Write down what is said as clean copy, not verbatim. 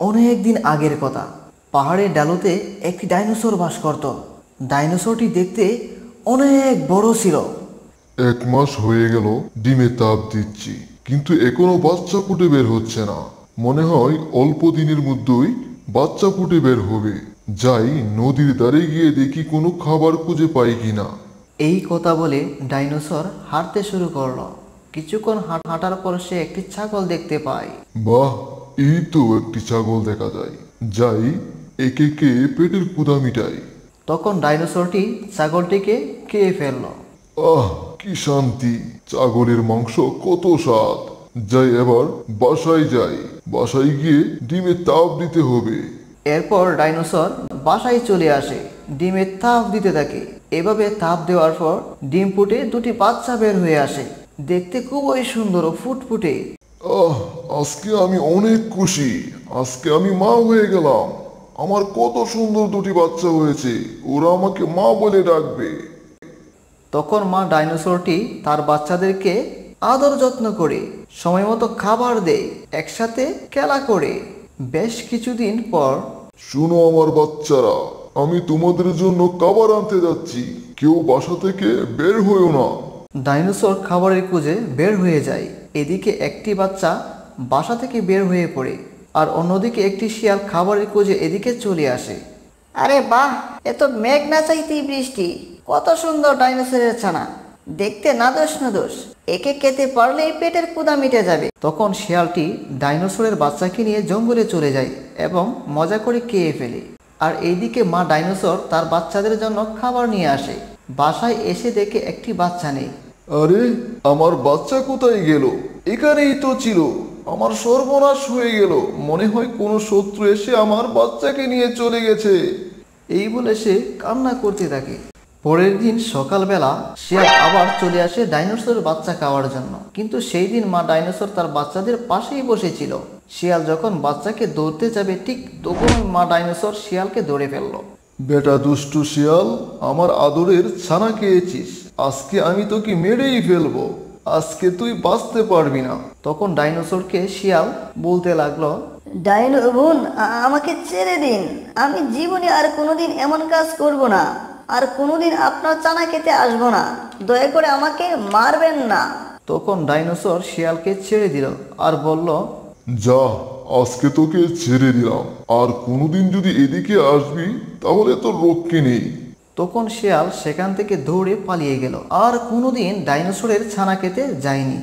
অনেক দিন আগের কথা। পাহাড়ের ডালুতে একটি ডাইনোসর বাস করত। ডাইনোসরটি দেখতে অনেক বড় ছিল। 1 মাস হয়ে গেল ডিমে তাপ দিচ্ছি, কিন্তু এখনো বাচ্চা ফুটে বের হচ্ছে না। মনে হয় অল্প দিনের মধ্যেই বাচ্চা ফুটে বের হবে। যাই নদীর ধারে গিয়ে দেখি কোনো খাবার খুঁজে পাই কিনা। এই কথা বলে ডাইনোসর হাঁটতে শুরু করলো। কিছুক্ষণ হাঁটার পর সে একটি ছাগল দেখতে পায়। বাহ, এই তো একটি ছাগল দেখা যায়। যাই একে কে পেটের ক্ষুধা মিটাই। তখন ডাইনোসরটি ছাগলটিকে খেয়ে ফেলল। আহ, কি শান্তি! ছাগলের মাংস কত স্বাদ! যাই এবার বাসায় যাই। বাসায় গিয়ে ডিমে তাপ দিতে হবে। এরপর ডাইনোসর বাসায় চলে আসে, ডিমে তাপ দিতে থাকে। এভাবে তাপ দেওয়ার পর ডিম ফুটে দুটি বাচ্চা বের হয়ে আসে, দেখতে খুবই সুন্দর ও ফুটফুটে। আহ, আজকে আমি অনেক খুশি। আজকে আমি মা হয়ে গেলাম। আমার কত সুন্দর দুটি বাচ্চা হয়েছে। ওরা আমাকে মা বলে ডাকবে। তখন মা ডাইনোসরটি তার বাচ্চাদেরকে আদর যত্ন করে সময় মতো খাবার দেয়, একসাথে খেলা করে। বেশ কিছুদিন পর শুনো আমার বাচ্চারা, আমি তোমাদের জন্য খাবার আনতে যাচ্ছি। কেউ বাসা থেকে বের হয়েও না। ডাইনোসর খাবারের খোঁজে বের হয়ে যায়। এদিকে একটি বাচ্চা বাসা থেকে বের হয়ে পড়ে, আর অন্যদিকে একটি শিয়াল খাবারের খোঁজে এদিকে চলে আসে। আরে বাহ, এত মেঘ না চাইতেই বৃষ্টি। কত সুন্দর ডাইনোসরের ছানা, দেখতে নাদোষ নাদোষ। একে খেতে পারলেই পেটের ক্ষুধা মিটে যাবে। তখন শিয়ালটি ডাইনোসরের বাচ্চাকে নিয়ে জঙ্গলে চলে যায় এবং মজা করে খেয়ে ফেলে। আর এইদিকে মা ডাইনোসর তার বাচ্চাদের জন্য খাবার নিয়ে আসে। বাসায় এসে দেখে একটি বাচ্চা নেই। আরে, আমার বাচ্চা কোথায় গেল? এখানেই তো ছিল। আমার সর্বনাশ হয়ে গেল। মনে হয় কোনো শত্রু এসে আমার বাচ্চাকে নিয়ে চলে গেছে। এই বলে সে কান্না করতে থাকে। পরের দিন সকালবেলা শিয়াল আবার চলে আসে ডাইনোসরের বাচ্চা খাওয়ার জন্য, কিন্তু সেই দিন মা ডাইনোসর তার বাচ্চাদের পাশেই বসেছিল। শিয়াল যখন বাচ্চাকে ধরতে যাবে, ঠিক তখন মা ডাইনোসর শিয়ালকে ধরে ফেলল। বেটা দুষ্টু শিয়াল, আমার আদরের ছানা খেয়েছিস। আজকে আমি তোকে মেরেই ফেলবো। আজকে তুই বাঁচতে পারবি না। তখন ডাইনোসরকে শিয়াল বলতে লাগলো, ডাইনো বোন, আমাকে ছেড়ে দিন। আমি জীবনে আর কোনোদিন এমন কাজ করব না। আর কোনোদিন আপনার চানা খেতে আসবো না। দয়া করে আমাকে মারবেন না। তখন ডাইনোসর শিয়ালকে ছেড়ে দিল আর বলল, যা, আজকে তোকে ছেড়ে দিলাম। আর কোনোদিন যদি এদিকে আসবি তাহলে তোর রক্ষে নেই। তখন শিয়াল সেখান থেকে দৌড়ে পালিয়ে গেল, আর কোনোদিন ডাইনোসরের ছানা খেতে যায়নি।